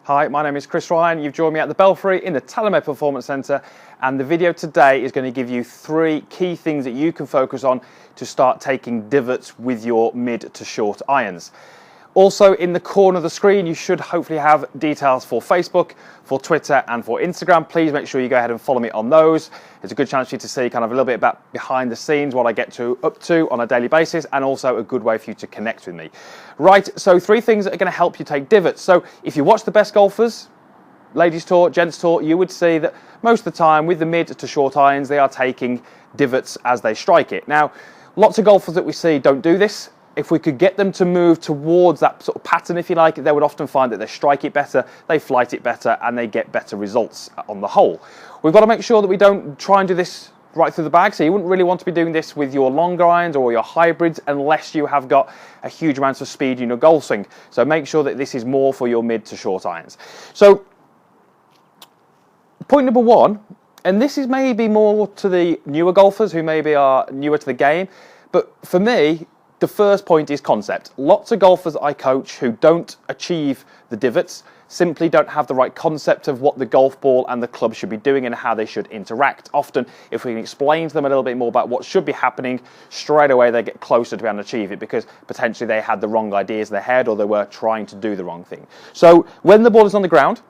Hi, my name is Chris Ryan. You've joined me at the Belfry in the Telemed Performance Centre, and the video today is going to give you 3 key things that you can focus on to start taking divots with your mid to short irons. Also, in the corner of the screen, you should hopefully have details for Facebook, for Twitter and for Instagram. Please make sure you go ahead and follow me on those. It's a good chance for you to see kind of a little bit about behind the scenes, what I get up to on a daily basis, and also a good way for you to connect with me. Right, so 3 things that are going to help you take divots. So if you watch the best golfers, ladies tour, gents tour, you would see that most of the time with the mid to short irons, they are taking divots as they strike it. Now, lots of golfers that we see don't do this. If we could get them to move towards that sort of pattern, if you like, they would often find that they strike it better, they flight it better, and they get better results on the whole. We've got to make sure that we don't try and do this right through the bag, so you wouldn't really want to be doing this with your longer irons or your hybrids unless you have got a huge amount of speed in your golf swing. So make sure that this is more for your mid to short irons. So point number 1, and this is maybe more to the newer golfers who maybe are newer to the game, but for me, the first point is concept. Lots of golfers I coach who don't achieve the divots simply don't have the right concept of what the golf ball and the club should be doing and how they should interact. Often, if we can explain to them a little bit more about what should be happening, straight away they get closer to being able to achieve it because potentially they had the wrong ideas in their head or they were trying to do the wrong thing. So when the ball is on the ground,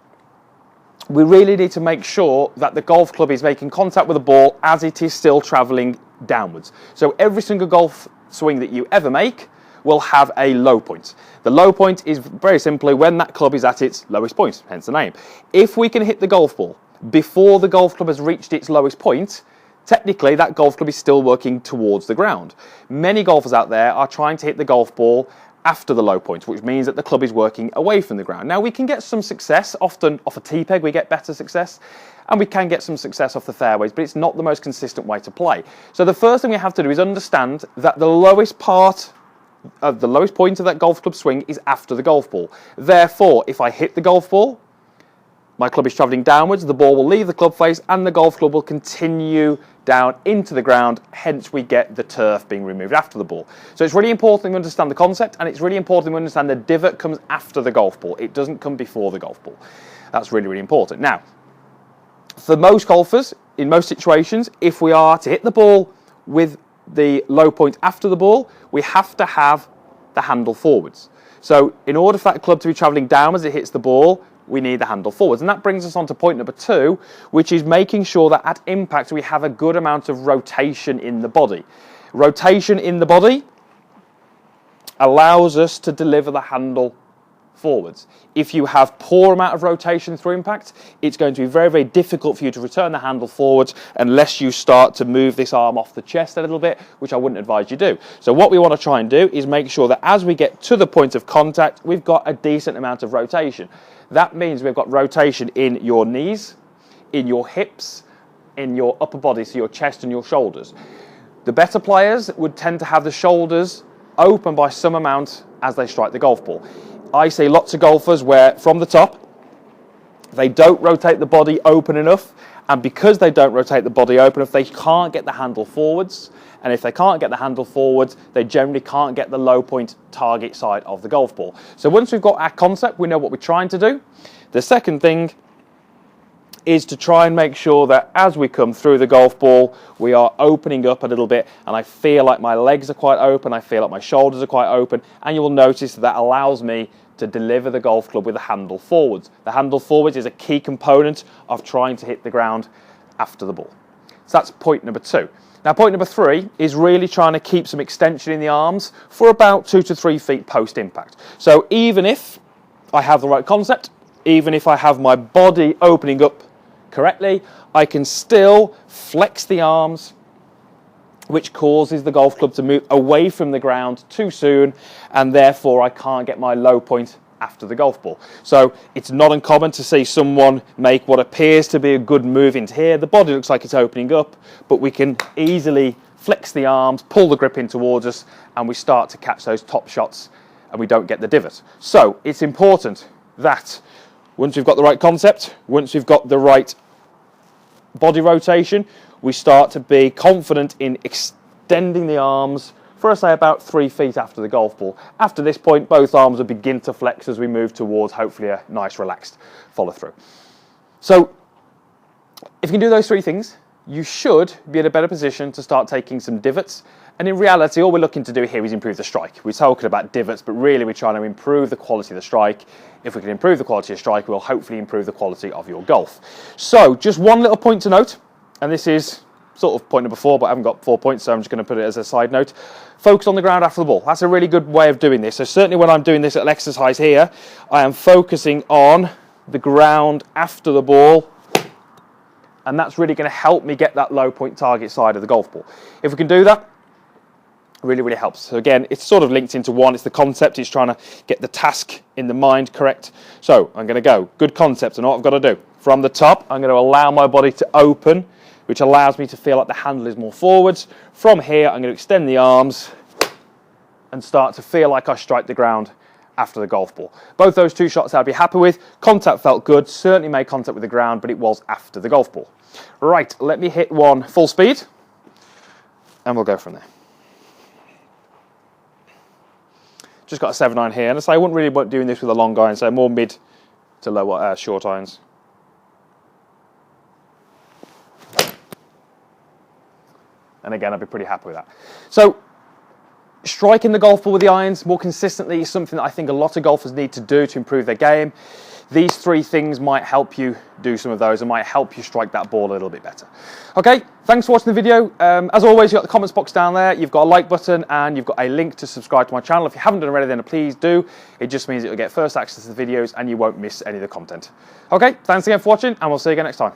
we really need to make sure that the golf club is making contact with the ball as it is still travelling downwards. So every single golf swing that you ever make will have a low point. The low point is very simply when that club is at its lowest point, hence the name. If we can hit the golf ball before the golf club has reached its lowest point, technically that golf club is still working towards the ground. Many golfers out there are trying to hit the golf ball after the low point, which means that the club is working away from the ground. Now we can get some success, often off a tee peg we get better success, and we can get some success off the fairways, but it's not the most consistent way to play. So the first thing we have to do is understand that the lowest point of that golf club swing is after the golf ball. Therefore, if I hit the golf ball, my club is travelling downwards, the ball will leave the club face and the golf club will continue down into the ground, hence we get the turf being removed after the ball. So it's really important we understand the concept, and it's really important we understand the divot comes after the golf ball. It doesn't come before the golf ball. That's really, really important. Now, for most golfers, in most situations, if we are to hit the ball with the low point after the ball, we have to have the handle forwards. So in order for that club to be travelling downwards as it hits the ball, we need the handle forwards. And that brings us on to point number 2, which is making sure that at impact we have a good amount of rotation in the body. Rotation in the body allows us to deliver the handle forwards. If you have poor amount of rotation through impact, it's going to be very, very difficult for you to return the handle forwards unless you start to move this arm off the chest a little bit, which I wouldn't advise you do. So what we want to try and do is make sure that as we get to the point of contact, we've got a decent amount of rotation. That means we've got rotation in your knees, in your hips, in your upper body, so your chest and your shoulders. The better players would tend to have the shoulders open by some amount as they strike the golf ball. I see lots of golfers where from the top they don't rotate the body open enough, and because they don't rotate the body open enough, they can't get the handle forwards, and if they can't get the handle forwards, they generally can't get the low point target side of the golf ball. So once we've got our concept, we know what we're trying to do. The second thing is to try and make sure that as we come through the golf ball, we are opening up a little bit, and I feel like my legs are quite open, I feel like my shoulders are quite open, and you will notice that allows me to deliver the golf club with the handle forwards. The handle forwards is a key component of trying to hit the ground after the ball. So that's point number 2. Now point number 3 is really trying to keep some extension in the arms for about 2 to 3 feet post impact. So even if I have the right concept, even if I have my body opening up correctly, I can still flex the arms, which causes the golf club to move away from the ground too soon, and therefore I can't get my low point after the golf ball. So it's not uncommon to see someone make what appears to be a good move into here. The body looks like it's opening up, but we can easily flex the arms, pull the grip in towards us, and we start to catch those top shots, and we don't get the divot. So it's important that once we've got the right concept, once we've got the right body rotation, we start to be confident in extending the arms for, say, about 3 feet after the golf ball. After this point, both arms will begin to flex as we move towards, hopefully, a nice, relaxed follow-through. So, if you can do those 3 things, you should be in a better position to start taking some divots. And in reality, all we're looking to do here is improve the strike. We're talking about divots, but really we're trying to improve the quality of the strike. If we can improve the quality of strike, we'll hopefully improve the quality of your golf. So, just one little point to note, and this is sort of point number 4, but I haven't got 4 points, so I'm just going to put it as a side note. Focus on the ground after the ball. That's a really good way of doing this. So certainly when I'm doing this little exercise here, I am focusing on the ground after the ball, and that's really going to help me get that low point target side of the golf ball. If we can do that, really, really helps. So again, it's sort of linked into one. It's the concept. It's trying to get the task in the mind correct. So I'm going to go. Good concept. And what I've got to do. From the top, I'm going to allow my body to open, which allows me to feel like the handle is more forwards. From here, I'm going to extend the arms and start to feel like I strike the ground after the golf ball. Both those 2 shots I'd be happy with. Contact felt good. Certainly made contact with the ground, but it was after the golf ball. Right, let me hit one full speed, and we'll go from there. Just got a 7-iron here, and I wouldn't really want doing this with a long iron, so more mid to low short irons. And again, I'd be pretty happy with that. So, striking the golf ball with the irons more consistently is something that I think a lot of golfers need to do to improve their game. These 3 things might help you do some of those and might help you strike that ball a little bit better. Okay, thanks for watching the video. As always, you've got the comments box down there, you've got a like button, and you've got a link to subscribe to my channel. If you haven't done already, then please do. It just means that you'll get first access to the videos and you won't miss any of the content. Okay, thanks again for watching, and we'll see you again next time.